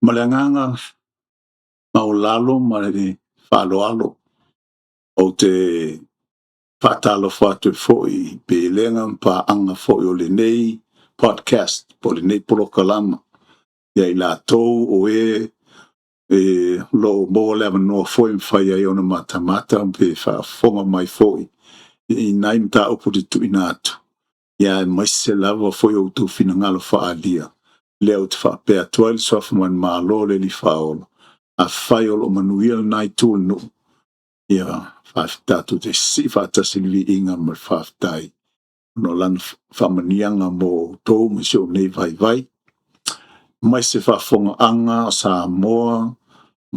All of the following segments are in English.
Malanganga maulalo mali faloalo o te fatalo fatu foi pe lenga pa anga foi o le nei podcast po le nei polokalama ia i la tou o e lo mo le no foi fai ai ona matamata pe fa fonga mai foi i nai mta o puti tu inatu ia mai se lava foi o tu fina ngalo fa alia leo te fa pe atual sofa man malo le li faolo a fai o lo manuia nai tu no ia faftatu te si fata silvi inga ma faftai no lan famanianga mo tou mo sio nei vai mai se fafonga anga sa moa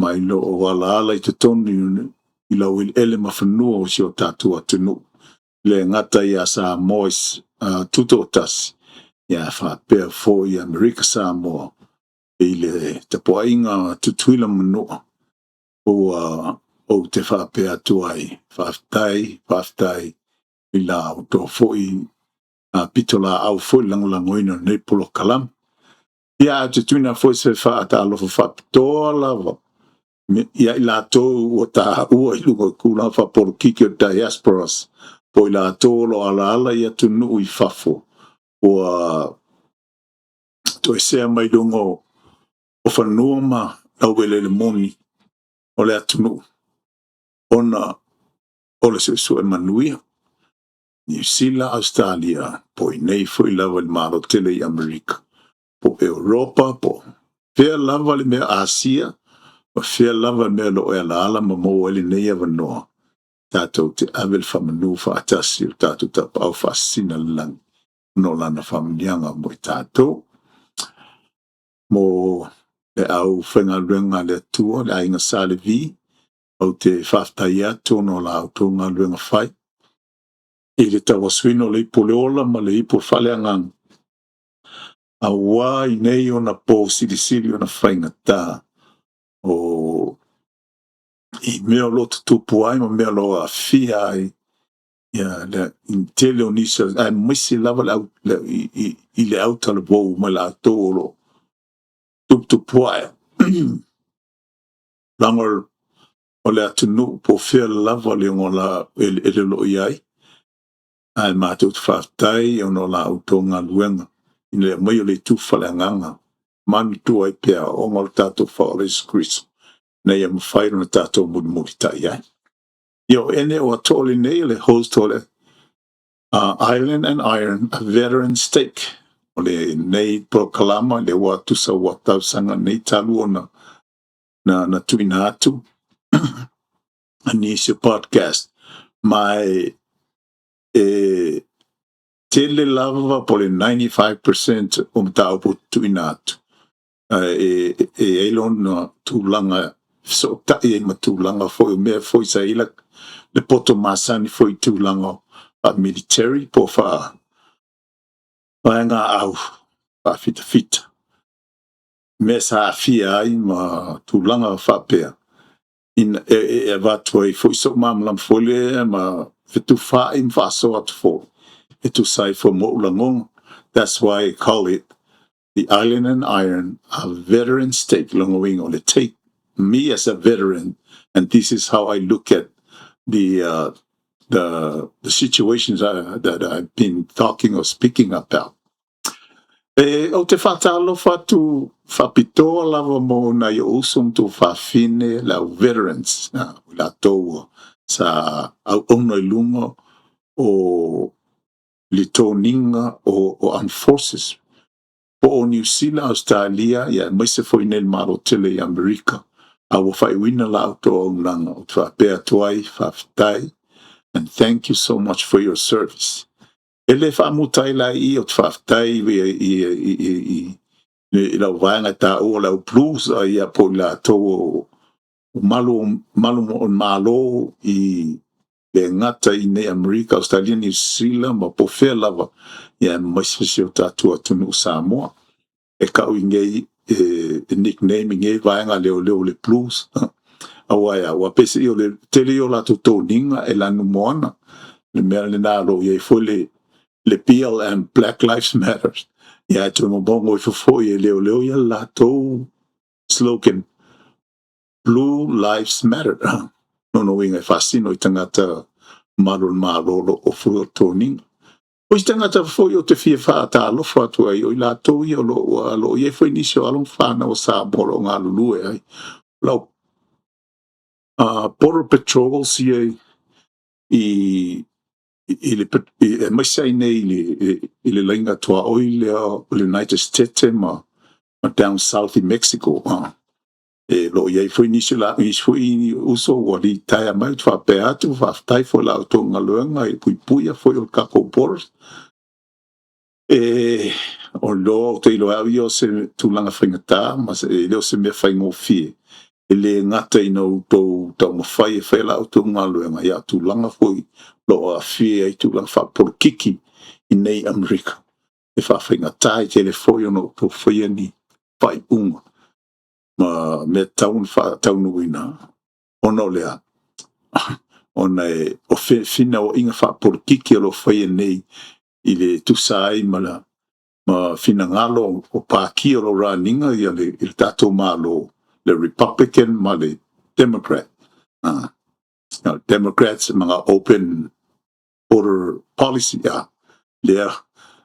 mai lo o wala ala i te tonu i lau il ele mafanua o sio tatu atunu le ngata ia sa mois tuto tasi ia fapea fo i Amerika sa moa i le te poainga tutuila manua o te whapea tuai, whaftai, i la o tō fōi pitola au fōi langoina nei polo kalam. Ia te tuina fōi se whaata alofa whapitoa lava. Ia i la tō o tā ua i lunga kūna whaporo kiki o diasporas. Po i la tō lo ala ia tu nui whafo. O to e sea mai dungo o whanua ma au wele le moni o le atunu. Ona o le su e manuia. New Zealand, Australia, po i nei foi lava le maro tele i Amerika. Po Europa, po fea lava le mea Asia, po fea lava le mea lo e ala ma mo ele nei ava noa. Tātou te avel whamanu whaatasi o tātou tapa au whaasina lang. No lana whamanianga mo i tātou. Mo le au whenga ruenga le atua, le ainga sale vi, au te whaftai atu no la au tō ngā ruenga whai. I le tawaswino le ipo le ola ma le ipo whale angang. A wā i nei o na pō siri o na whainga tā. O i mea loto tupu ai ma mea lo a fia ai. Ia le intele o nisa ai misi lava i le auta le vou ma la tōro. Tupu ai. Langor o le atunu po fea lava le ngola ele lo iai. Ai mātou te whaftai o no la auto ngā luenga. I le mai o le tūwhale anganga. Manu tu ai pia o ngā tātou whaoles Chris. Nei am whairo na tātou muri tai ai. Io ene o atole nei le host o le Island and Iron, a veteran stake. O le nei pro kalama le watusa watau sanga nei talu o na tuina atu. Anisio podcast. Mai tele lava po le 95% o mtau po tuina atu. Elon tūlanga so tai ma tūlanga foi mea foi sa ilak le poto masani foi tūlanga military po fa nga au fa fita me sa fia ai ma tūlanga fa pea in vatoi foi so mamlam fole ma fitu fa in fa so at fo itu sai for mo langong. That's why I call it the Island and Iron, a veteran stake longwing on the take me as a veteran, and this is how I look at the situations that I've been talking or speaking about. O te whatalo whatu whapitoa lava mo na i usum tu whawhine lau veterans la tōua sa au ono i lunga o li tōninga o armed forces. Po o New Zealand, Australia, ia maise foi nel maro tele i Amerika. Awa whai wina lau tō au nanga o tua pēa tuai, whaftai, and thank you so much for your service. Ele whamutai lai I o whaftai I lau vanga tā o lau blues a ia po la tō o malu on malo I le ngata I ne Amerika, Australia, New Zealand, ma po whea lava ia maise si o tātua tunu Samoa. E kau ingei nicknaming e vaenga leo le blues. Awaya wa pesi o le tele o la toninga e la numona le mea le na lo ye foi le BLM Black Lives Matter. Ya tu mo bongo fo ye leo ya la to slogan Blue Lives Matter. No winga fascino i tangata malo o fu toninga. O i tangata foi o te fia whaata alofa atu ai o i la tau i o lo i e foi nisio along whana o sa bolo ngā lulue ai. Lau, Border Patrol si ai i le maisai nei i le lainga toa oi lea le United States ma down south i Mexico. Lo i e foi nisio la i foi uso o li taia mai tu whape atu whaftai foi la auto ngaluanga i puipuia foi o kako borders. O lo te ilo awi o se tūlanga whaingata, ma se leo se mea whaingo fie. Le ngata i nau tau mawhai e whaila o tō ngā luenga, ia tūlanga fwoi lo a fie ai tūlanga whaporo kiki i nei Amerika. E whaingata i te le fwoi ono tō whaia ni whai unga. Ma mea taun taunu ina, ono lea. Ona e o whina o inga whaporo kiki o lo whaia nei i le tusai ma fina ngalo o pāki o lo rāninga i le tato malo le Republican ma le Democrat. Democrats mga open border policy lea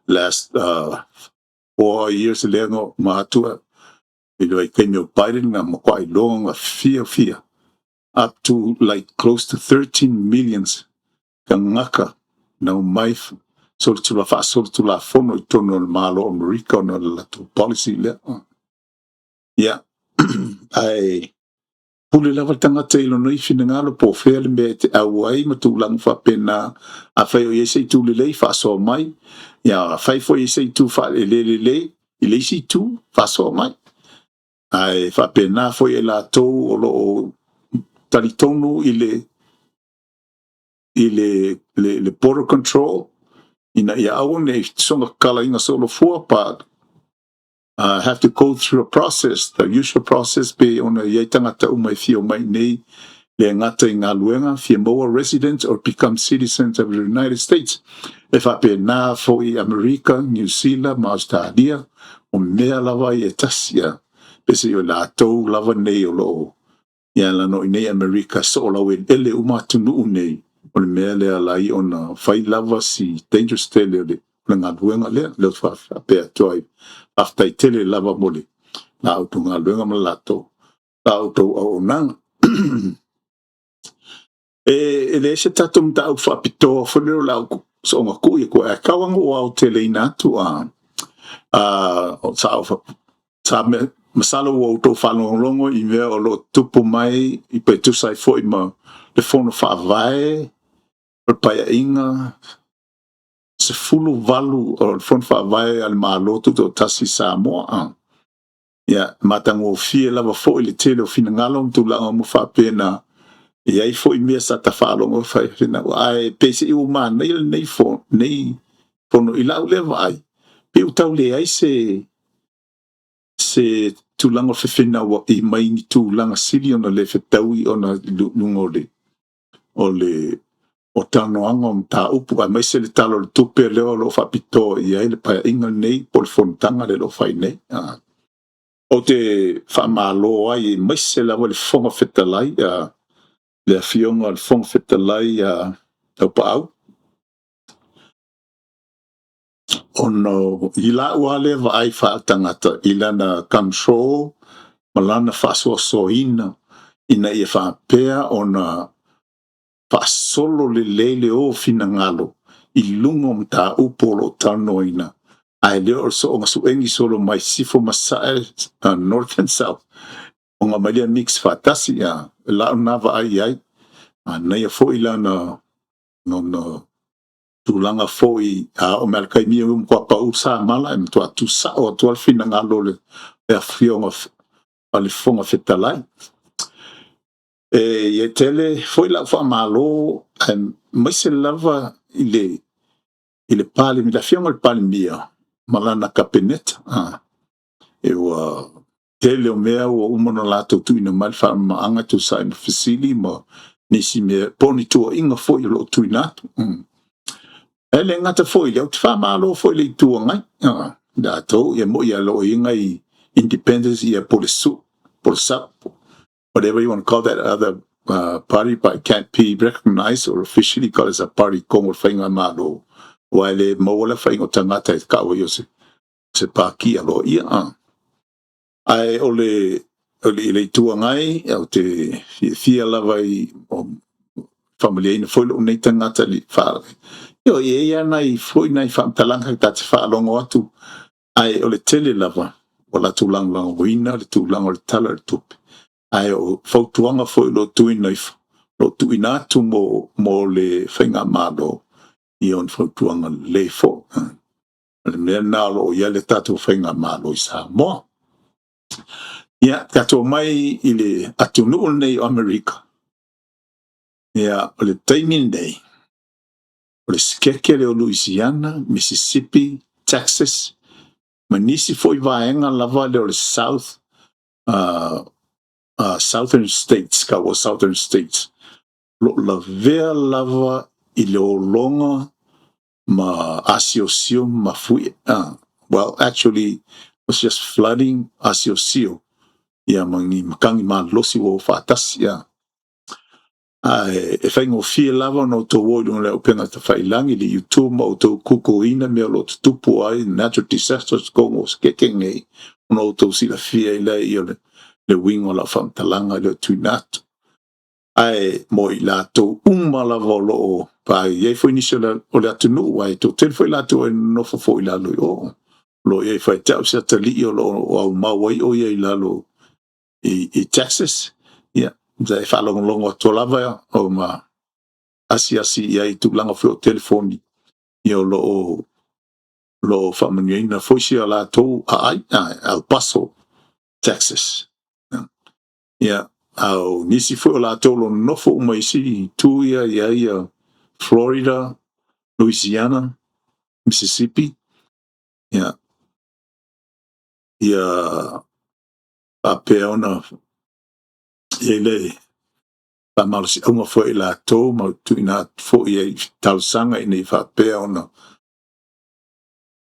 last 4 years lengo matua i lo i kaimio Biden nga makwa i longa fia up to like close to 13 millions ka ngaka na mai sort to la fono i tono al malo America no la policy le ai pule lava tangata ilo no i fina ngalo po fele me te awai ma tu lang fa pena a fai o yese tu le fa so mai fai fo yese tu fa le si tu fa so mai ai fa pena fo e la to o lo talitono le border control ina ia awon e songa kala inga solo fua pa have to go through a process, the usual process be ona ia tangata umai fio mai nei le ngata i ngā luenga fia moa residents or become citizens of the United States. E whape nā fo i America, New Zealand, ma Australia, o mea lava i e tasia. Pese i o la tau lava nei o loo. Ia lano i nei America so la wen ele umatunu nei. O le mea lea lai ona whai lava si dangerous tele le ngā luenga leo whape atoai. After tele lava mole. La auto ngā luenga ma lato. La auto au nanga. Le se tatum ta u whapito whanero lau so ngā kui ko e kawanga o au tele inatu sa me masalo o auto whanongongo i mea o lo tupu mai i pe tusai fo i ma le fono whaavae o paia inga se fulu valu o le fono whaavae al maalotu to tasi Samoa matango fie lava fo i le tele o fina ngalong tu langa mo whapena e ai foi mea sa ta whaalongo whai whina ai pese i uma nei fono i lau le vai pe utau le ai se tūlanga whiwhina wa i mai ni tūlanga siri ona le whetau ona lungo o tano anga o ta upu a mai se le talo le tupe leo lo whapito i ai le paia inga nei po le fontanga le lo whai nei o te whamalo ai mai se lawa le whonga whetalai le fionga al fong fetalai tau pau ono ila wale va ai fa tangata ilana control malana faso soina ina ia fa pea ona fa solo le lele o fina ngalo ilungo mta upolo tanoina ai le so nga su engi solo mai sifo masai north and south onga malia mix fatasi la nava ai na ia fo ila na tūlanga fo i o merkai mia kwa pa usa mala e mtua tu sa o tual fina ngalo le e fionga ali fonga fetalai e tele fo ila fa malo mai se lava ile pali mi la fionga le pali mia malana kapenet e wa tele o mea o umana lato tu ina mal fa maanga tu sa ima fasili ma nisi mea poni tua inga foi lo tu inatu. Ele ngata foi le te fa malo foi le tua ngai. Da to ia mo ia lo inga I independence ia polisu, polisap, whatever you want to call that other party, but can't be recognized or officially called as a party como whainga malo. Waile mawala whainga tangata e kawa yo se paki alo ia. Ai ole le tua ngai au te fia lava I familia ina foi lo nei tangata li fa. Yo ia nai foi nai fa talanga ta te fa longo atu. Ai ole tele lava wala tu lang wina le tu lang o le tala le tupe. Ai o fautuanga foi lo tuina lo tuina tu mo le whainga malo I on fautuanga le fo. Le mea nā lo ia le tatu whainga malo I Samoa. Ia, kato mai I le atunu nei o Amerika. Ia, o le taimini nei. O le skeke le o Louisiana, Mississippi, Texas. Manisi foi vaenga lava le o le Southern States, ka o Southern States. Lo la vea lava I le o longa ma asiosio ma fui. Well, actually, it was just flooding asiosio. Ia mangi makangi ma losi o fatasi. Ia. E whaingo fia lava no to woidung leo penga ta whailangi li YouTube ma o to kukuina mea lo tupu ai natural disasters kongo skekenge no to sila fia ila I le wingo la whamtalanga le tuinatu. Ai mo I lato lava lo o pa iei fo inisio o le atunu ai to tel fo I lato e nofo fo I lalo I o. Lo iei fai tau se atali o lo au mawai o iei lalo I Texas. Ia. Zai whalongongo to lava o ma asi iai tu langa fo telefoni. Ia lo whamanyaina fo isi a lato ai El Paso, Texas. Ia. Au nisi fo la tolo nofo umaisi tu ia Florida, Louisiana, Mississippi. Ia papeona ele pa malsi unga fo la to ma tu ina fo ia talsanga ina papeona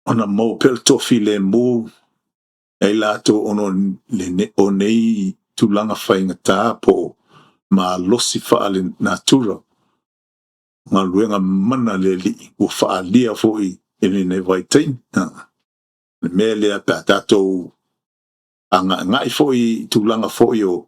ona mo pel tofi le mu e la to ono le onei tulanga fainga tapo ma losi fa ale natura. Ma luenga mana le li o whaalia foi ele ne vaitain. Le mea lea pa tatou ngai foi tūlanga foi o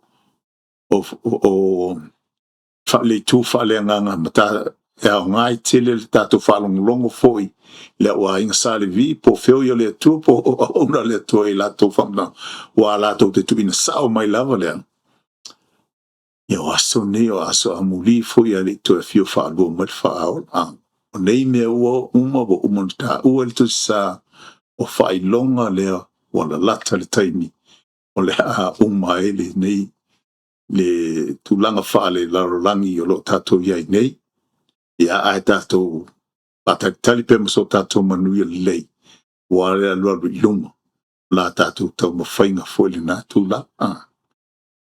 le tū whaalea nganga mata e au ngai tele le tatou whaalongo foi le ua inga sale vi po feo i le tū po ona le tū e latou whamna wa latou te tuina sao mai lava lea. Ia o aso ne o aso amuli foi a le tū e fio whaalua mai whaao. O nei mea ua uma wa umonta ua le tu sa o whailonga lea wala lata le taimi o le uma ele nei le tūlanga whaale larolangi o lo tātou iai nei ia ai tātou patatali pe maso tātou manuia lei wale alua ilunga la tātou tau mawhainga foi le nā tūla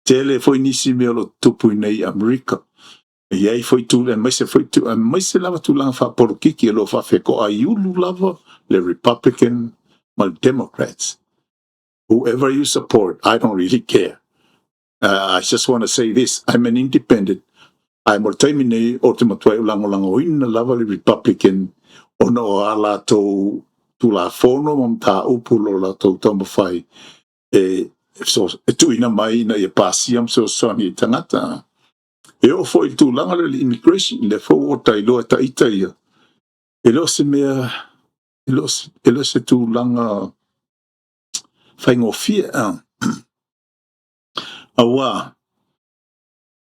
tele foi nisi mea lo tupu nei Amerika iai foi tūla maise foi tūla maise lava tūlanga whaporo kiki e lo whawheko a iulu lava le Republican ma Democrats. Whoever you support, I don't really care. I just want to say this. I'm an independent. I'm a terminate ultimately lango in lava Republican ono ala to la fono mam ta upulo la to tomafai so tu ina mai na e pasiam so soni tangata e o foi tu langa le immigration le fo o tai lo ta itaia e lo se mea e lo se tu langa whaingofia awa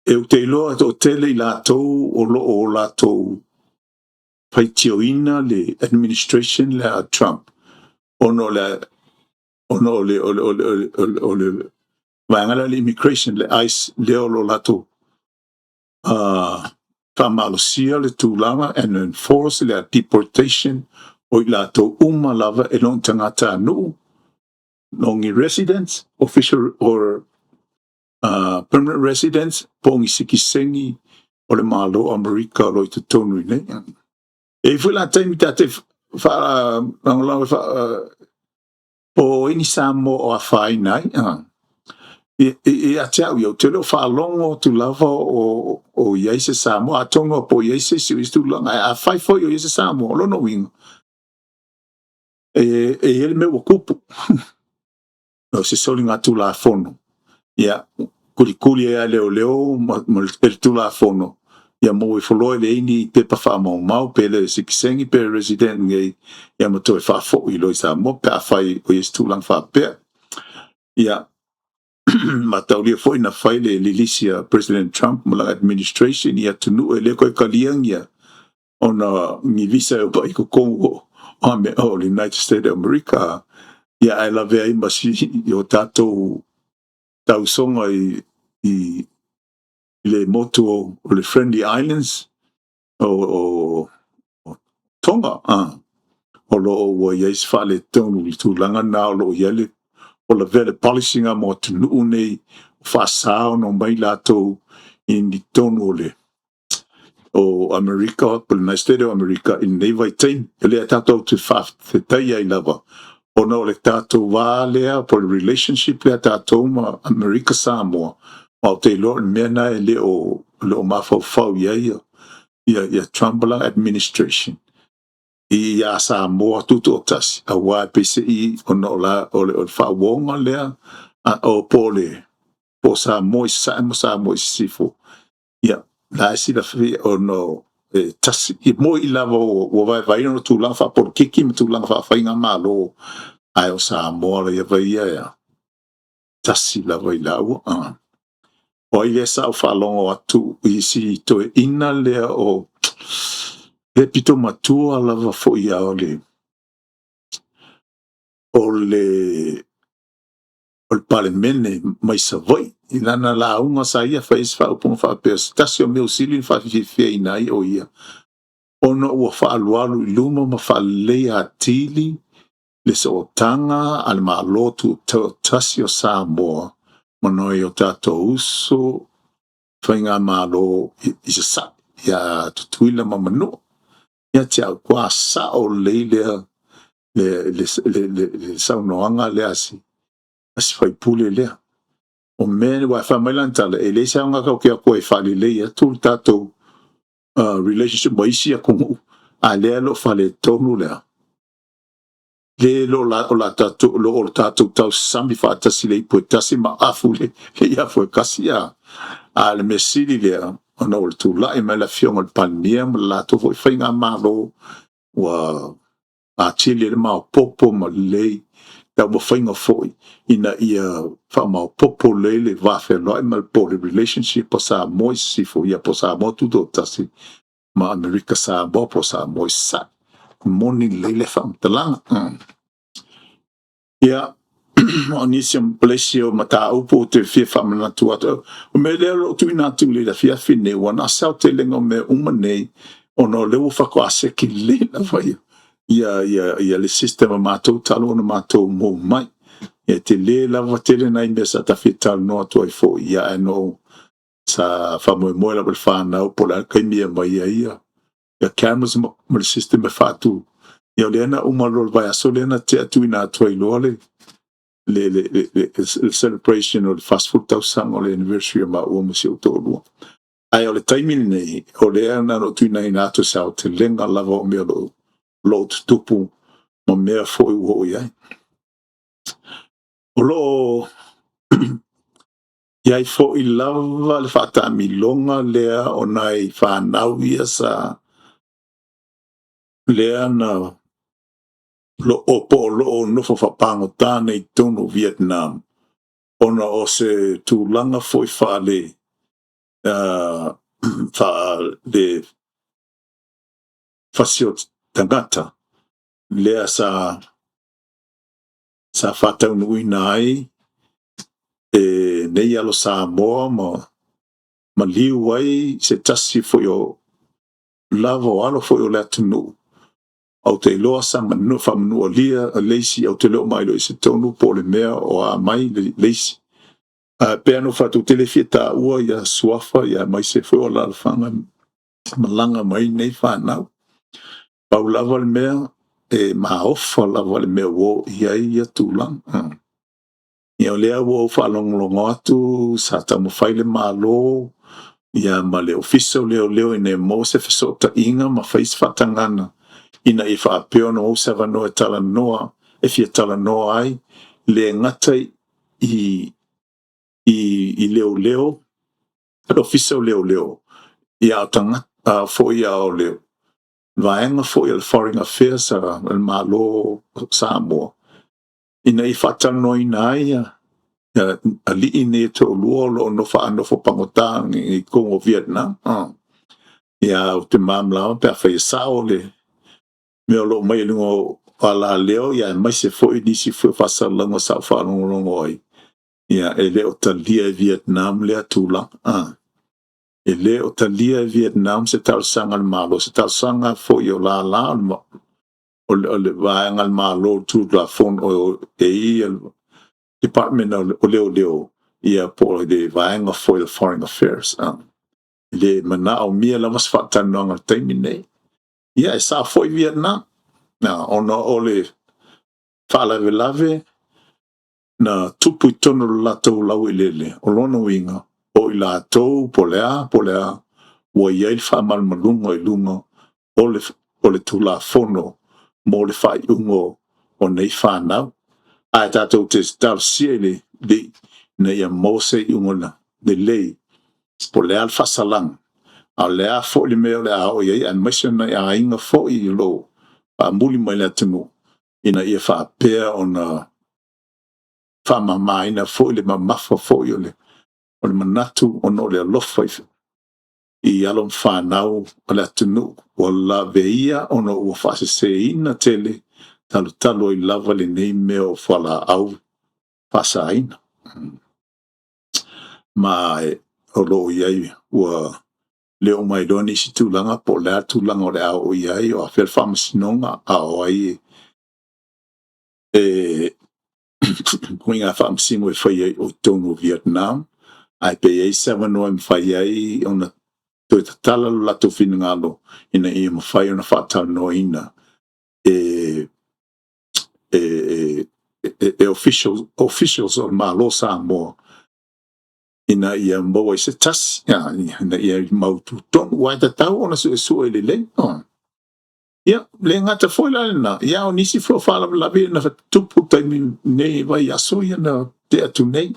e o te iloa o tele I lātou o lo o lātou paitioina le administration le a Trump ono le vangala le immigration le ICE le o lo lātou whamalosia le tūlanga and enforce le a deportation o I lātou lava e lon tangata anu nongi residents, official or permanent residents, pongi sikisengi o le malo Amerika lo i te tonu nei. E fula taimi tate fa o ini Samoa o a whai nai. E a teau iau te leo whaalongo tu lava o Iaise Samoa, a tonga po Iaise si uistu langa, a whai foi o Iaise Samoa, lono wingo. E ele me wakupu. O se soli ngā tu la fono. Ia, kuli e a leo, ma le tu la fono. Ia mo e foloi le ini pepa wha mau, pe le sikisengi pe resident ngai, ia ma toi wha fo i loi Samoa, pe a whai o Iaise tu lang wha pea. Ia, ma tau lia foi na whai le lilisia President Trump, ma la administration, ia tunu e le koe kaliang ia, o na mi visa e bai ko Kongo, o me o le United States of America. Ia ai la vea i masi i o tātou tau songa i le motu o le Friendly Islands o Tonga, o lo o iais whale tonu i tūlanga nā o lo iale o la vea le policy ngā mo tunu nei whasao no mai lātou i ni tonu o le o Amerika, o le United States of America i nei vai tein, e lea tātou te whawhetai ai lava. O no le tātou wā lea po le relationship lea tātou ma Amerika Samoa, ma o te ilo mena e le o mawhau ia Trump administration. I Samoa tutu o tasi, a wā pese i o no la o le whawonga lea, o po Samoa i Samoa i sifo. Ia, la esi la whi o no tasi, i mo i lava o vai no tūlanga wha por kiki ma tūlanga wha whainga malo ai o Samoa la ia vai ia tasi lava i lau. O i lea sa o whalongo atu i si toe ina lea o le pito matua lava fo ia o le palemene mai sa vai. I lana la unga sa ia whais whaupunga whapea. Tasi o meu sili whawhiwhia inai o ia. Ono ua whaalualu i luma ma whalei a tili le sa o tanga ale maa lotu tasi o Samoa. Manoi o tātou uso whainga maa lo i sa sa. Ia tutuila ma manu. Ia te au kua sa o leilea le saunoanga lea si whaipule lea. O mene wa whamailantala e le saunga kau kia koe whale leia tūl tātou relationship ma isi a kungu a lea lo whale tonu lea. Le lo la tātou tau sami whaatasi le ipu e tasi ma afu le ia fwe kasi a le mesiri lea ona o le tūlai mai la fionga le pania ma la tō fwe whainga malo wa a chile le mao popo ma lei tau ma whainga foi ina ia wha mao popo lei le wafe loi ma po le relationship po sa moi sifo ia po sa mo tuto tasi ma Amerika sa mo po sa moi sa moni lei le wha mtalanga ia o nisi am plesio ma ta upo te fia wha manatu atu o me leo lo tu inatu le la fia fine wana sao te lengo me umanei o no leo whako ase ki le na vai ia le sistema mātou talo na mātou mō mai. Ia te le lava tele nai mea sa tawhi talo no atu ai fo ia e no sa whamoe la wale whanau po la kaimia mai ia. Ia cameras ma le sistema whātu. Ia leana umarol vai aso leana te atu ina atu ai loa le celebration o le fast food tau sang o le anniversary ma ua musi o tō lua. Ai o le taimini nei o leana no tu ina ina atu sa o te lenga lava o mea lo tupu ma mea fo i uho iai. O lo iai fo i lava le whata milonga lea o nai whanau ia sa lea na lo opo lo o nofo whapango tāne i tono Vietnam. Ona o se tūlanga fo i whale whale whasio tangata lea sa whatau nui nai nei alo Samoa ma liu ai se tasi fo yo lava o alo fo yo lea tunu au te loa sa manu fa manu lia leisi au te lo mai lo se tonu po le mea o a mai leisi pe ano fa tu telefita ua ya suafa ya mai se foi o la fanga malanga mai nei fa na pa lava le mea e ma ofa lava le mea wo ia tu lang ia lea wo fa long atu sa ta mo faile malo ia ma le ofisa leo ine mo se fesota inga ma fais fatangana ina i whaapeo no o sewa no e tala noa, e fia tala noa ai, le ngata i leo, pero fisa o leo, i au tangata fo i au leo. Vaenga fo i al Foreign Affairs al malo Samoa. Ina i whatala no ina ai, a li ine to luo lo no wha anofo pangotang i Kongo Vietnam. Ia o te mamla, pe a whai sao le, me o lo mai lungo ala leo ia mai se foi nisi foi fasa longo sa fa longo ai ia ele o talia Vietnam le atula ele o talia Vietnam se tal sanga malo se tal sanga foi o la o le va ngal malo tu la fon o e el department o leo ia por de va nga foi the foreign affairs le mana o mia la mas fa tan no termine ia sa foi Vietnam na ona ole whaalawelawe na tupu i tono latou lau i lele, o lona winga, o i latou polea, ua iai whaamalmalunga i lunga, o le tula fono, mo le whai ungo o nei whanau. Ai tātou te stal sia le na ia mose i ungo na, le lei, polea al whasalang, a lea fo le meo le a o iai, an maisa na ia inga fo i lo, pa muli mai le atunu, ina ia whaapea o na whamamaina fo le mamafa fo i o le manatu o no le alofa i alon whanau o le atunu o la veia o no ua whaseseina tele talo i lava le nei meo whala au whasaina. Ma o lo iai ua leo mai doni si tūlanga po lea tūlanga o le au iai o a whil whamasinonga a o ai kuinga whamasingo e whai o tonu Vietnam ai pe ei sewa noa mwhai ai ona toi tatala lo lato finangalo ina ia mwhai ona whatau noa ina officials o malo Samoa ina ia mbawa i se tasi ina ia mautu tonu wai tatau ona su e lele ia le ngata foi la na ia o nisi flo fala labi na tupu taimi nei vai aso ia na te atu nei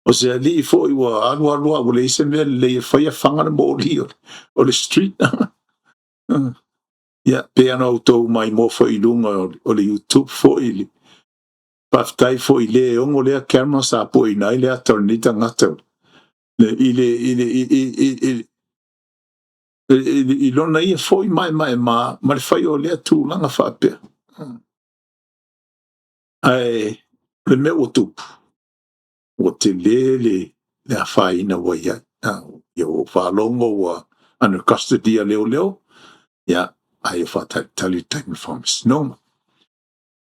o se ali foi wa alu o le se me le foi a fanga na moli o le street ia pe ana auto mai mo foi lunga o le YouTube foi paftai foi le ongo le camera sa po ina ile atornita ngata le i lona ia foi mai ma le fai o le tu langa fa pe ai le me o tupu o te le a whaina wa ia ia o whalongo wa under custody a leo ia ai o whatali time reforms no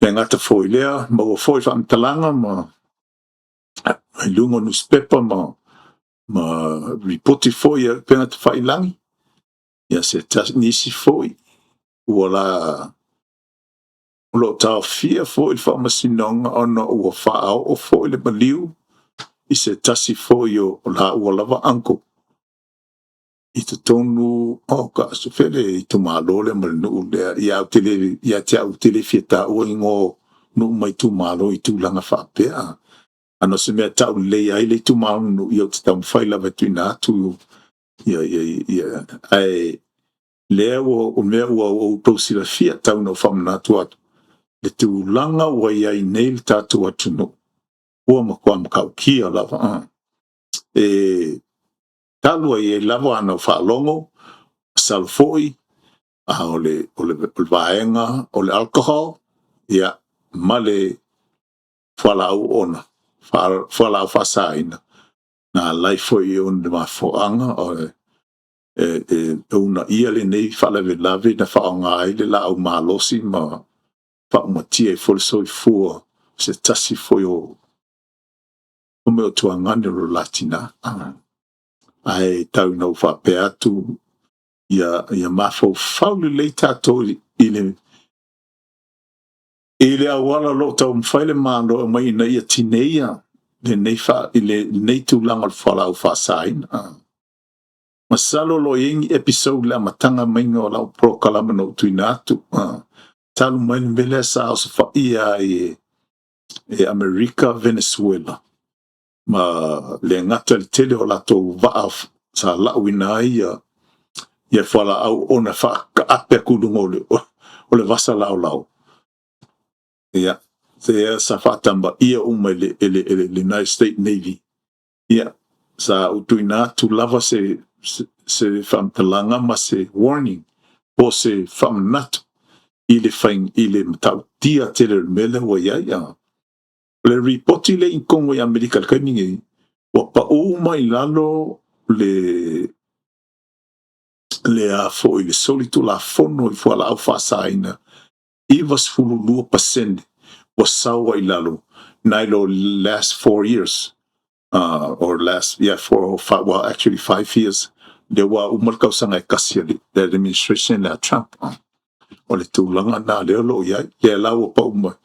pe ngata foi lea ma o foi whamtalanga ma ai lungo newspaper ma reporti foi pe ngata whailangi ia se nisi foi ua la lo tau fia foi il whamasinonga ona ua whaao o foi le maliu i se tasi foi o la ua lava anko i te tonu ka su fele i tu malo le malnu le ia te au tele fieta o ingo no mai tu malo i tu langa whapea ano se mea tau le ai le tu malo no i au te tau whai lava tu ina tu ia ai lea o mea ua o tausi la fia tau no whamana tu atu le tu langa ua iai neil tatu atu no ua makua makau kia lava talua i lava ana whaalongo salfoi o le vaenga o le alcohol ia male whalau ona whalau whasaina na lai foi o le mafoanga o una ia le nei whalawelawe na whaonga ai le la au malosi ma whaomatia e fole soifua se tasi foi o meo tuangane ro latina. Ai tau nau whape atu ia mafau fauli le tato ile awala lo tau mwhaile malo mai na ia tineia le nei wha ile nei tu langa whala au whasain. Masalo lo yengi episode la matanga mainga o lau prokalama no tuinatu. Talu mai mbele sa o sa ia e America, Venezuela. Ma le ngata le tele o la to vaaf sa la wina ia whala au ona wha ka ape kudungo o le vasa lau lau. Ia, se sa whatamba ia uma le United States Navy. Ia, sa utuinatu lava se whamtalanga ma se warning po se whamnatu ile matau tia tele mele wa ia. Le ripoti le inkongo ya Amerika le kaningi wa pa uma ilalo le a fo ile solitu la fono i fo la au fasaina ivas fululu pasende was sawa ilalo nailo last 4 years or last 4 or 5 well actually 5 years there were umalkau sanga kasia the administration la Trump o le tulanga na le lo ya le lawo pa uma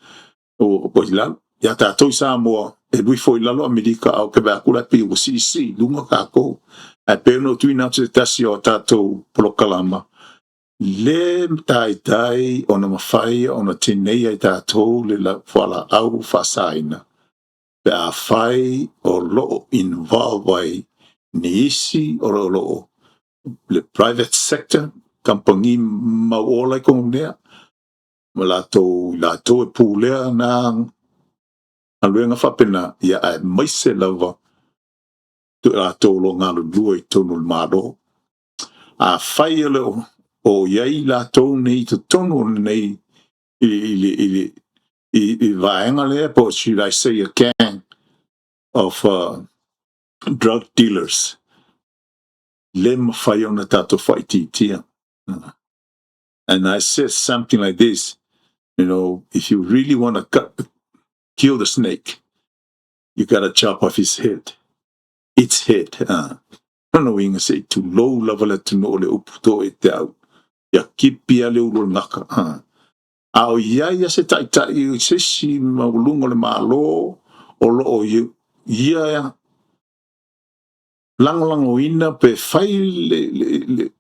o ilalo ya ta to sa mo e lui fo ilalo Amerika au ke ba kula pi o si lunga ka ko a peno tuina te tasi o tato prokalama le tai ona mafai ona tinei ai tato le la fala au fasaina pe a fai o lo involve ai nisi o lo le private sector company maola kongnea malato e pulea na aluenga fapena ia ai maise lava tu ato lo ngalo duai tonu mado a fai o yai la to nei to tonu nei i vaenga le po should I say a gang of drug dealers lem fai ona tato fai tia. And I said something like this, if you really want to kill the snake, you got to chop off its head. Knowing say too low level to know le uputo it out. Ya kipia le ulo ngaka. Au ia se tai se si maulungo le malo o lo o ia lang o ina pe fai le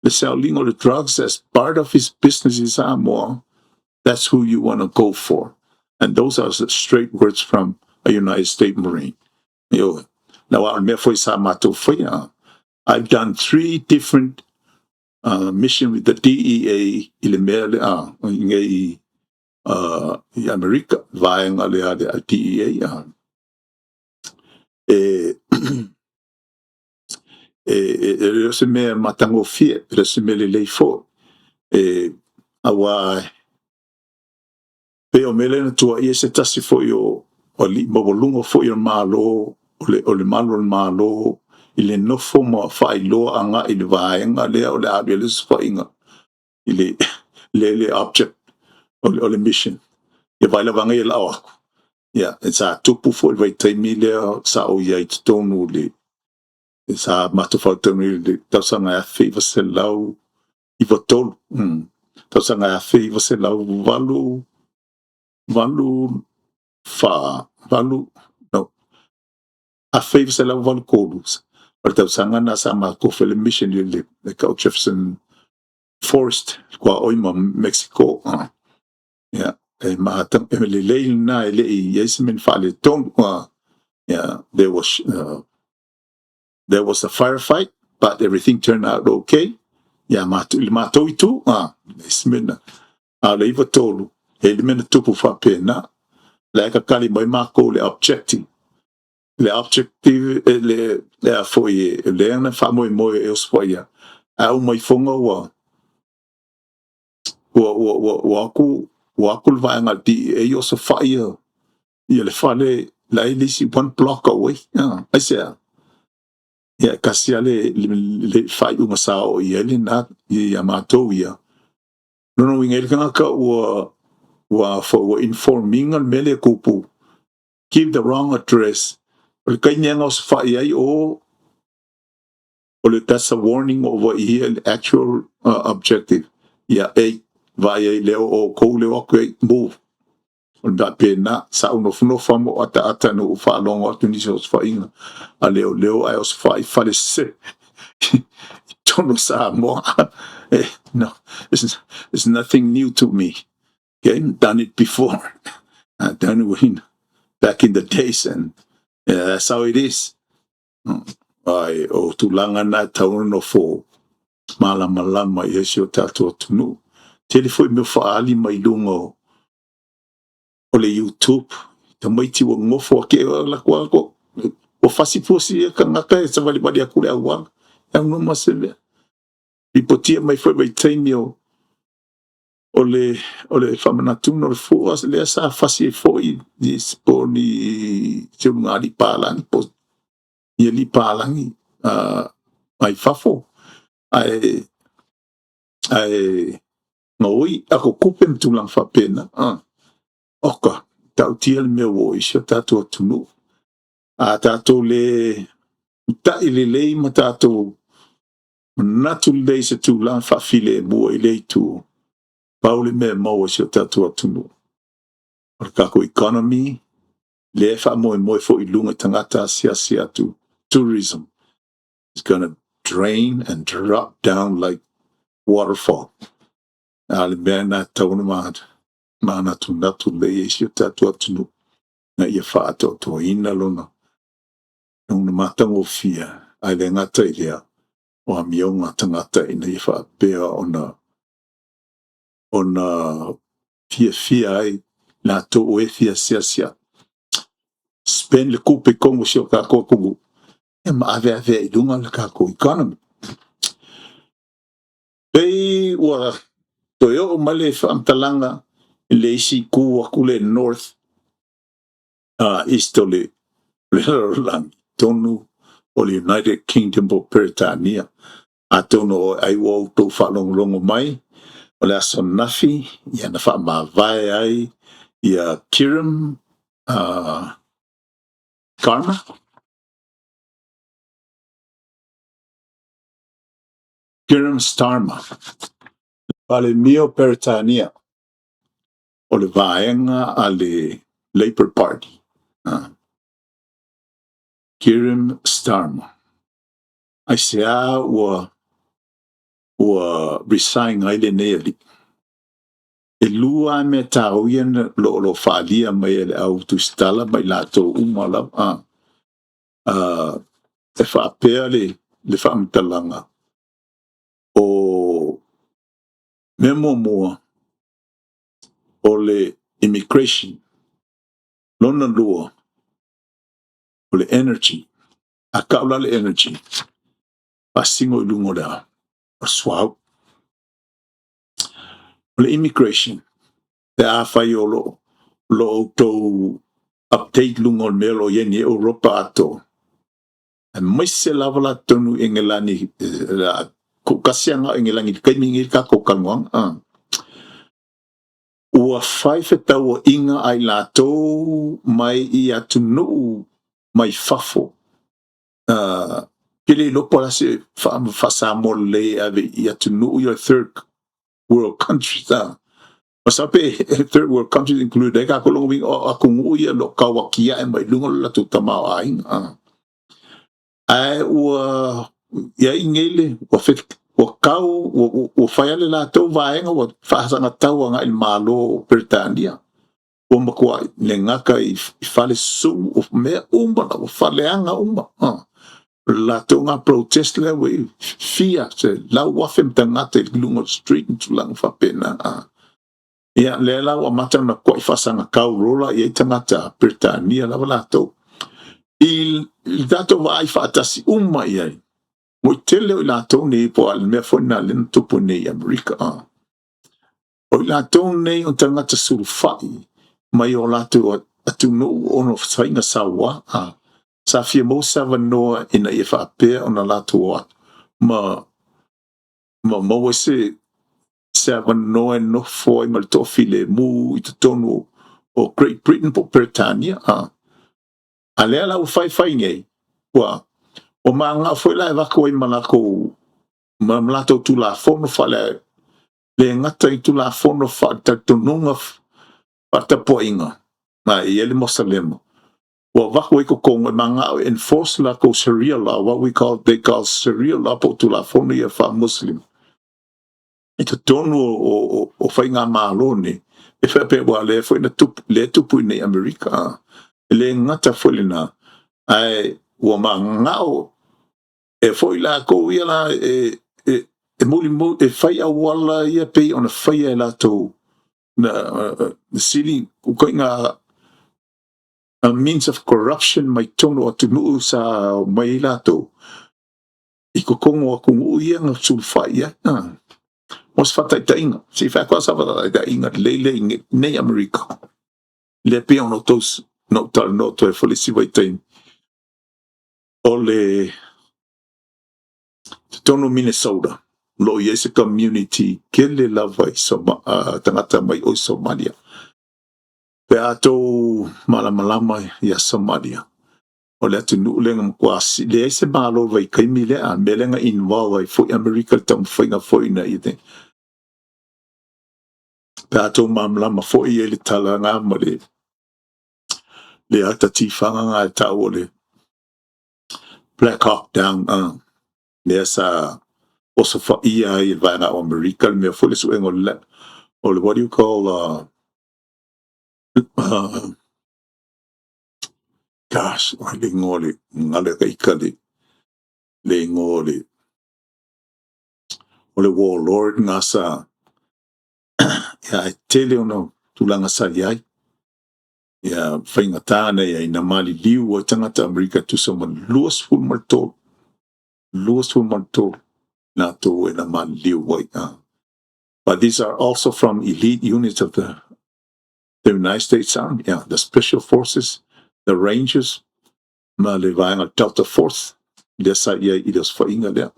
selling of the drugs as part of his business is more. That's who you want to go for. And those are the straight words from a United States Marine. Now I've done 3 different missions with the DEA in America via the DEA. Se me matango fie, se me le leifo. Awa pe o mele na tua ia se tasi fo o li mabolungo fo i malo o le malo i le nofo ma fai loa anga i le vaenga lea o le abele sfainga i le object o le mission e vai lavanga i la aku e sa tupu fo i vai taimi lea sa o ia i tonu le e sa matofau tonu le tausanga a feiva se lau i vatolu tausanga a feiva se lau a feiva se lau valu kolus o tausanga na sa makofa le mission le Couch Jefferson Forest kwa oima Mexico e mahatam e le leil na e le i yesimin fale tonu there was a firefight but everything turned out okay matou itu yesimin le iwa tolu e le mena tupu fa pena le kakali mai mako le objective le foi le ana fa moi e os foi au mai fonga wa ku vai ngal di e yo so fa ia le fale la ilisi one block away I say ia kasia le fai unga sao ia le na ia matou ia no ingel ka wa informing al mele kupu give the wrong address o kai nyanga os fai ai o that's a warning over here the actual objective ia vai leo o ko leo ko move on da pena sa uno funo famo ata no fa longo tu ni os fa inga a leo ai os fa fale se tono sa mo no it's nothing new to me. Okay, done it before. Done it back in the days, and that's how it is. Ai o tulanga na tauno fo malama yesio tato tunu. Telefoi me fa ali mai lungo o le YouTube. Te maiti wa ngofo ke la kwa ko o fasi posi ka ngaka e savali badi akule awang. Yang no masele. Ipotia mai foi mai taimio o le whamanatuna o le fua lea sa fasi e foi po ni te unga li pālangi po ia li pālangi ai fafo ai ngoi ako kupe mtulang whapena oka tau tia le mea wo isio tato atunu a tato le ta ile lei ma tato natu lei se tu lang whafile mua i lei tu paule mea maua isio tato atunu o kako economy le fa mo fo i lunga tangata sia tu tourism is going to drain and drop down like waterfall. Ale bena tauna mana tu natu le isi tatu atunu na ia fa to ina lona nung mata mo fia ale ngata ia o amio ngata ngata ina ia fa pea ona fia ai na to o fia sia spend le coupe kongo sio ka kongo e ma ave i dunga le ka ko economy pei ua to yo male fam talanga le isi ku akule north east ole lang tonu o le United Kingdom of Britannia atono ai wo to fa longo mai o le aso nafi ia na fa ma vai ai ia kirim karma kirim starma ale mio Britannia o le vaenga ale Labour Party Kirim Starmer. Ai sea ua resign ai le neali. E lua me tau ian lo whaalia mai ele au tu stala mai lato umala e whaapea le whaamtalanga o memo mua o le immigration lona lua o le energy a kaula le energy pasingo i lungo da o swau o le immigration te a whai o lo tau update lungo melo yeni Europa ato. E mai se lava la tonu ingelani ko kasianga ingelangi kai mingi ka ko kalwang ua fai tau inga ai lato mai I atu no mai fafo pili lopo la se fa sa mole ave I atu no your third world countries Masape third world countries include ka ko longo akungu ia lo kawakia e mai lungo la tu tamao ai ai ua ia ingele o fet o kau o faiale la tau vaenga o whaasanga tau anga il malo Britannia o makua le ngaka I fale sum o mea umba o faleanga umba la tau ngā protest le we fia se lau wafem tangata I lungo street tulang whapena ia le lau a mata na koi whaasanga kau rola I tangata Britannia la la tau il dato vai fatasi umma iai mo tele o la tone po al me fona len to pone America o la tone o tangata sulfai mai o la to atu no ono sainga sawa sa fia mo savanoa ina ia whaapea o na lato atu. Ma se savanoa no foi ma le tofi le mu i te tonu o Great Britain po Britannia. A lea la u fai ngei. O maanga foi la e wako i malato tu la fono fa le ngata i tu la fono fa ta tonunga fa ta poinga. Ma i ele mosalemo. Well, wako i ko kongo manga enforce la ko Sharia law, they call Sharia law po tu la fono ia fa Muslim. I te tonu o whai ngā mālone, e whape wa le foi na tupu nei Amerika. Le ngata foi na, ai, wa ma ngao, e foi la ko ia la, muli e whai a wala ia pei ona whai e la tau, na sili, koi ngā a means of corruption mai tono o tunu sa mai la tau. I ko kongo a kungu ia ngā sulfai ia, Mos fatai tainga. Si fa kwa sa fatai tainga lele nei Amerika. Le pe ono tos no tal no to e folisi vai tain. O le tono Minnesota. Lo yese community ke le lava i tangata mai o Somalia. Pe ato malamalama ya Somalia. O le atu nuulenga mkwasi. Le yese malo vai kaimile a melenga involve ai foi Amerika tam whainga foi na ite. Pato mamlama foi ele talanga mo le ata tifanga nga tau le Black Hawk Down le sa oso fa ia I vana o America me foi le suengo le what do you call gosh le ngole ngale kai kali le ngole o le warlord nga sa ya tele ono tulanga sa yai ya fainga tana ya ina mali liu o tangata America tu sama luas full martol na to ina mali liu wai but these are also from elite units of the United States Army, the Special Forces, the Rangers, ma le vaenga Delta Force, le sa ia I dos whainga lea.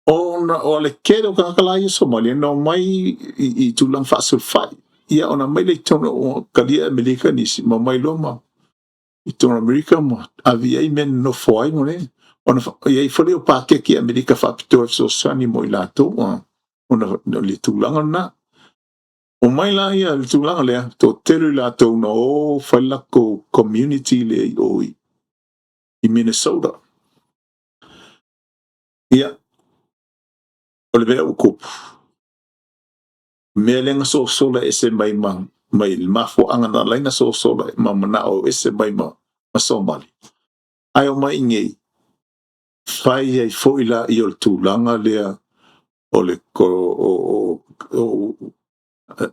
O le kere o kakalai Somalia, no mai I tulang whaasul whai. Ia ona mai le tono o kalia Amerika nisi, ma mai loma. I tono Amerika mo, avi ai men no whai mo ne. Ona ia I whale o pake ki Amerika whapito e so sani mo I lato. Ona le tulanga na. O mai la ia le tulanga lea, to teru lato na o whailako community le o I Minnesota. Ia, o le vea ukupu. Mea lenga so sola ese mai il mafo anga na laina so sola ma manao ese mai ma Somali. Ai o mai ngei, whai ai foila I o le tulanga lea o le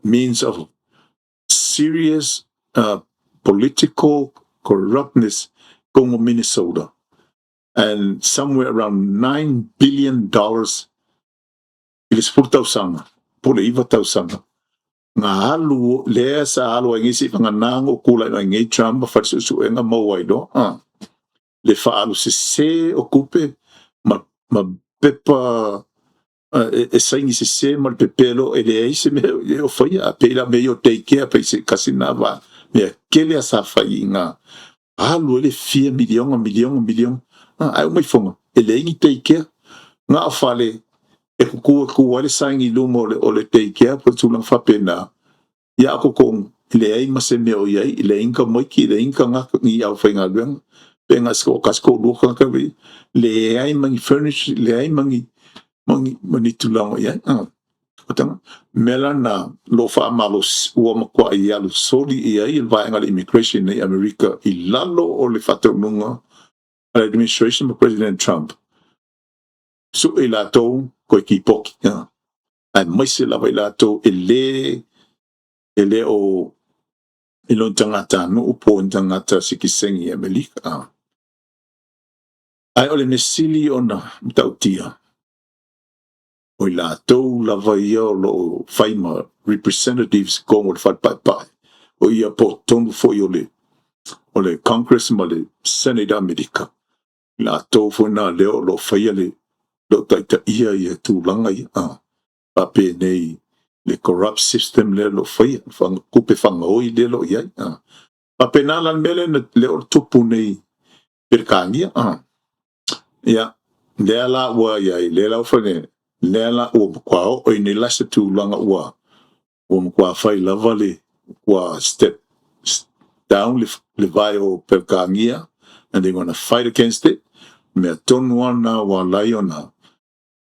means of serious political corruptness como Minnesota. And somewhere around $9 billion ilis purtausanga, pole iwa tausanga. Nga halu, lea sa halu ai ngisi whanganang o kula ai ngai Trump whatsusu e nga mawaido. Le whaalu se o kupe, ma pepa e saingi se ma le pepelo e le eise me o whaia a peila me o teikea pa se kasina wa mea kele a sa whai nga halu ele 4 milion ai o mai fonga e le ingi teikea nga o whale e kukua le saingi lumo o le teikea pa tulang whapena ia ako kong le ai ma se me o iai le inka moiki le inka nga ni au whainga luenga pe nga kasko luka kawi le ai mangi furnish le ai mangi tulango ia otanga mela na lo fa malos ua makwa ia lo soli ia il vaenga le immigration nei America I lalo o le fatonunga administration of President Trump so e lato ko ki poki ai mai se lava I lato ele o ilo tangata no upo tangata sikisengi America ai ole mesili ona mtautia o la tau lava ia o lo whaima representatives kongo le whatpai o ia po tonu foi o le o le Congress ma le Senate America. La tofu na leo lo faya lo taita ia tūlanga ia. Pape nei le corrupt system le lo faya. Kupe whangaoi le lo ia. Pape na lan mele na leo tupu nei perkangia. Ia, lea la ua iai, lea la ufane, lea la ua mkwao, o ini lasa tūlanga ua mkwaa whai lava ua step down le vai o perkangia, and they're going to fight against it. Mea tonu ana wa lai ona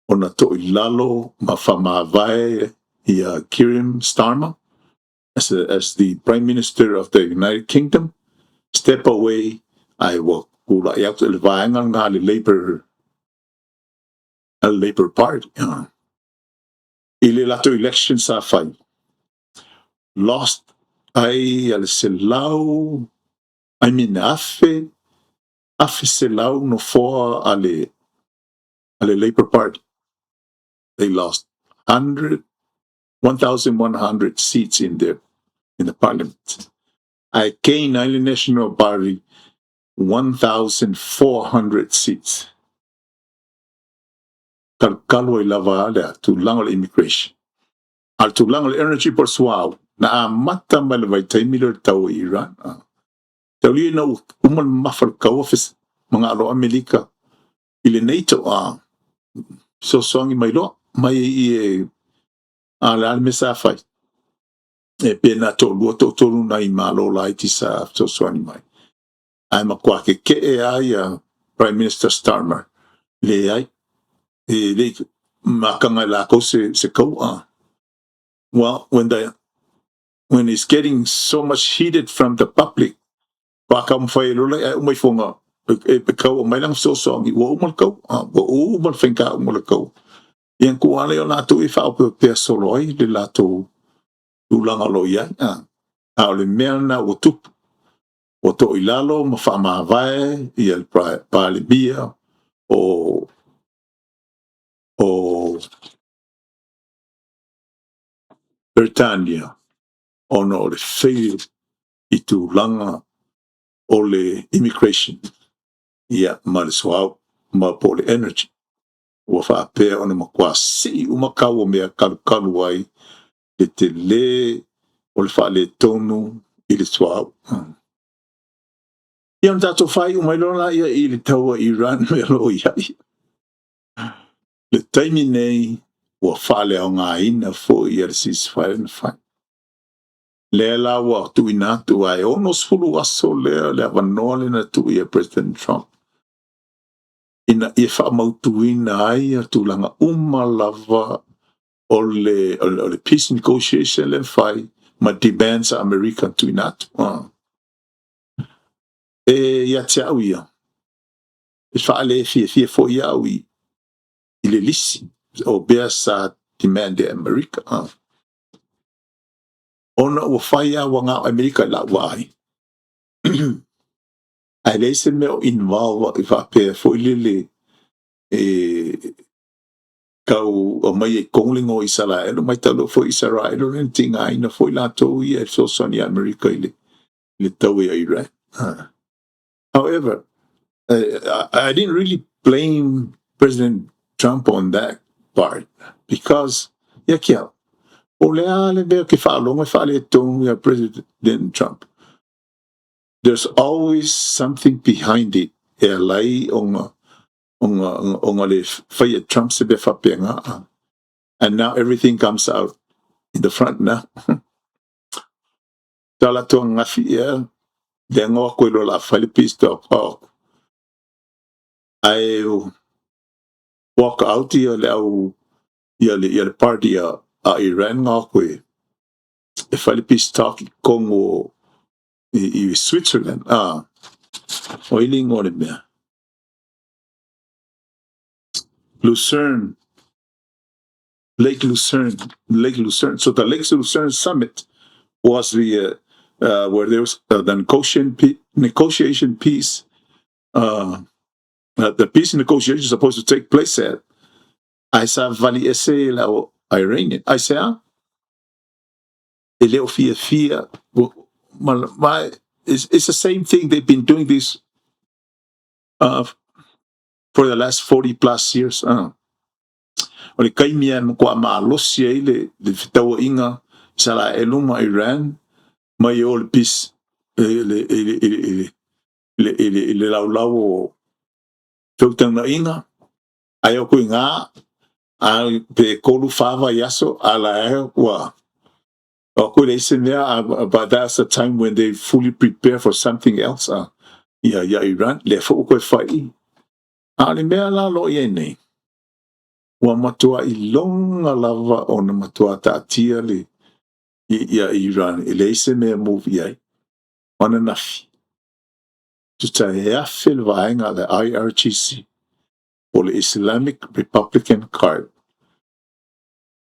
to ilalo ma whamawai ia Kirim Starmer as the Prime Minister of the United Kingdom. Step away, I will kula iau le vaenga ngā le Labour Party. Ile lato election sa fai. Lost ai al selau, I mean afe selau no foa ale Labour Party. They lost 1,100 seats in the parliament. I gained the National Party 1,400 seats. Kalkalo lava ala to langal immigration. Al to langal energy persuao na amata malaway tay miller tao Iran. Tawli na umal mafal kawafis mga alo Amerika. Ili NATO so songi may lo may alal mesafay. Pena to luto tolu na imalo la iti sa so songi may. Ay makwake ke ay Prime Minister Starmer. Le ay le makangalako se kau well, when it's getting so much heated from the public, baka mo fay lulay umay fonga ikaw may lang so songi wo umal kau wo umal fengka umal kau yang kuala yo nato ifa o pe soloy le lato ulang aloya le merna o tup o to ilalo mafama vai i el palibia o Britannia ono le fail i tu langa o le immigration ia maliswao ma po le energy ua whaapea ona makua si umakau o mea kalu ai le te le o le whaale tonu i le swao ia na tato whai umailona ia i le taua Iran mea lo iai le taimi nei ua whaale o ngā ina fo i le ceasefire na whai lea la ua tu inatu ai ono sfulu aso lea le avanoa le na tu ia President Trump ina ia whaamautuina ai a tūlanga lava o le peace negotiation le whai ma demands America tu inatu ia te au ia e whaale fia fo ia au i le lisi o bea sa demand America ona ua whai a wanga America la wai ai leise meo involve i whapea fo i le kau o mai e konglingo Israel mai talo fo Israel o tinga ina fo lato i e so soni America i le tau e Iran however I didn't really blame President Trump on that part because ia kia o lea le mea ke whaalonga whaale tonga President Trump there's always something behind it e lai onga le whaia Trump se be whapenga and now everything comes out in the front now tala to ngafi ia le ngoa koe lo la Philippines to I walk out ia le au ia le party a Iran ngā koe e Philippines talk Congo i Switzerland o ili ngore mea Lucerne Lake Lucerne so the Lake Lucerne summit was the where there was the negotiation piece the peace negotiation is supposed to take place at I saw Valley Ese la Iranian I say e leo fia mai it's the same thing. They've been doing this uh, for the last 40 plus years. O le kaimia ko amalosi ai le fitaua inga sala eluma Iran mai o le pis le laulau o feutanga inga ai o ko inga a pe kolu fava yaso ala wa o ko le semia but that's a time when they fully prepare for something else. Ya Iran le fo ko fai ale mea la lo ye nei wa matua I longa lava o na matua ta'atia le ia Iran e le se mea movie ai ona nafi tuta e afe le vaenga le IRGC o le Islamic Republican Card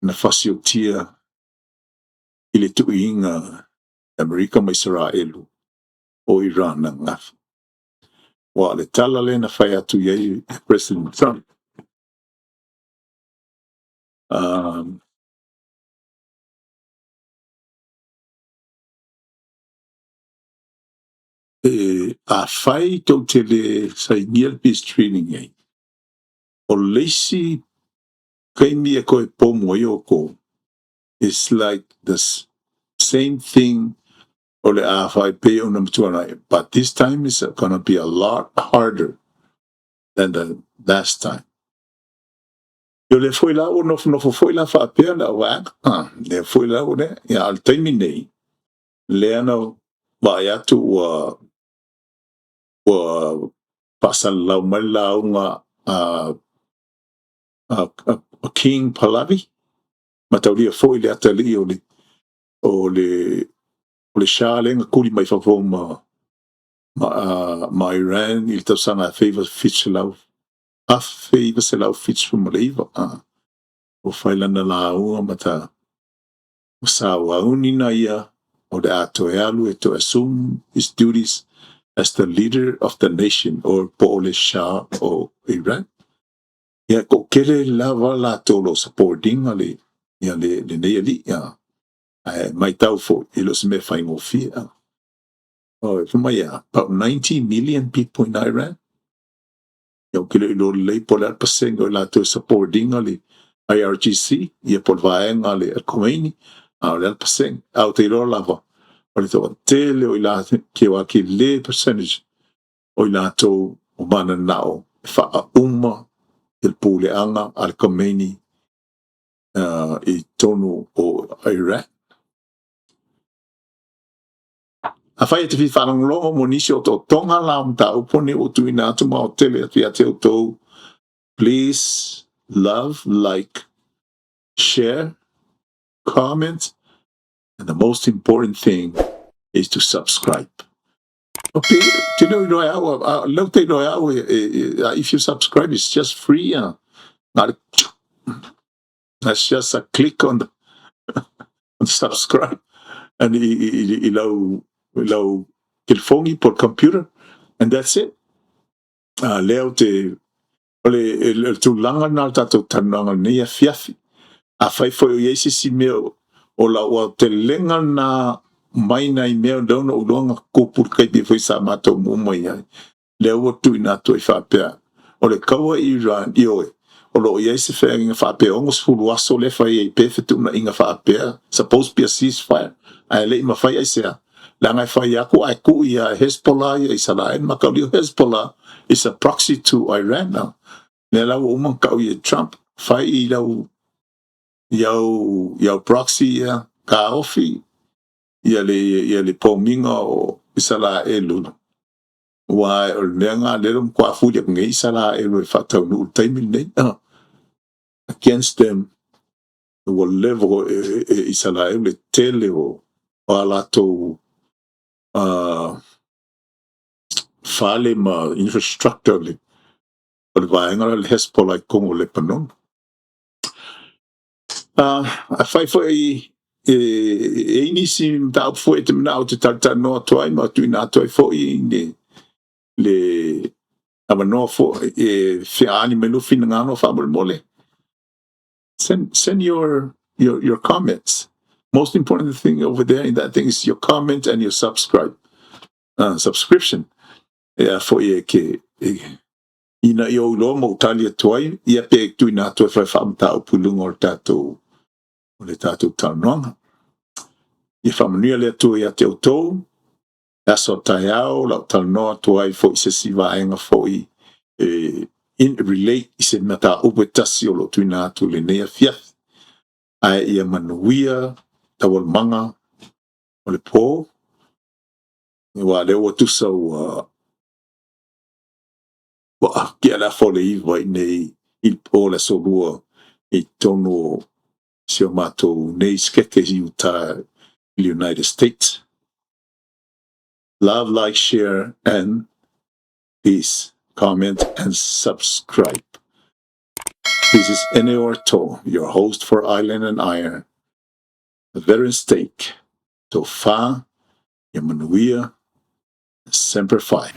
na fasiotia I le tuinga Amerika ma Israelu o Iran na ngafi wa le tala le na fai atu iai President Trump a fai tau te le saingia le peace training ai o leisi kaimi e koe pomo I o ko it's like the same thing o le a fai pe o na mtuana but this time is gonna be a lot harder than the last time. Yo le foi la o no foi la fa pe la wa le foi la o ne ya al taimi nei le ana ba ya tu wa pasal la mala unga a King Pahlavi mataulia foi le atali o le shalenga kuli mai fa ma Iran il tausanga favor fits lau a favor se lau fits from leiva o failana la ua mata o sa wauni na ia o le ato e alu e to assume his duties as the leader of the nation or po le Shah o Iran ia ko kele lava la tolo supporting ale ia le nei ali ia mai tau fo ilo se me fai ngofia. Oh, about 90 million people in Iran. Yung kilo ilo lay polar paseng o lato supporting ali IRGC, ia polvaeng ali al Khomeini, al paseng, out ilo lava. O lito tele o ilato kiwa ki le percentage o ilato umana nao fa uma il pule anga al Khomeini I tonu o Iran. A fai te fi whanang longo mo nisi o tō tonga lam ta upone o tuina atu ma o tele atu ia te o tō. Please love, like, share, comment, and the most important thing is to subscribe. Okay, you know, if you subscribe, it's just free. Not that's just a click on the subscribe, and ilaw telephone por computer, and that's it. Leo te ole tulanga na tato tananga ni fiafi. A fai foi o Yesu si meo o la o te lenga na mai nei meo dono o longa kupur kai bi foi sa mato mo mai ai le o tu ina to fa pe o le kawa Iran io o lo Yesu fe nga fa pe o mos fulu aso le fai e pe tu na inga fa pe supposed be a ceasefire ai le ma fai ai se la ngai fai aku ai ku ia Hezbollah ia Israel ma ka Hezbollah is a proxy to Iran now le la o man ka ia Trump fai I la Yau proxy ka ofi ia le pominga o isala elu wa o lenga le kwa fu de ngai isala elu fatau no time nei against them will level isala elu tele o ala to fale ma infrastructure le o va ngara le Hezbollah como le panon a fai foi inisi ta foi te na o te tata no toi ma tu na toi foi le ava no fo fe ani menu fin ngano fa mole send your comments. Most important thing over there in that thing is your comment and your subscribe. subscription. Ia fo ia ke ina yo lo mo talia toy ia pe tu ina to fa famta o pulunga o le tatou taunoaga. Ia whamanuia lea tu ia te autou, aso tai au, lau taunoa tu ai fo i se sivaenga fo i in relate i se mata upe tasi o lo tuina atu le nea fiafi. Ai ia manuia, tawal manga, o le pō, wa le ua tusa ua kia la fo le iwa i nei il pō le solua i tono si o matou nei skeke i uta the United States. Love, like, share, and peace. Comment and subscribe. This is Eneo Orto, your host for Island and Iron, a veteran stake. Tofa, Yamanuia, Semper Fi.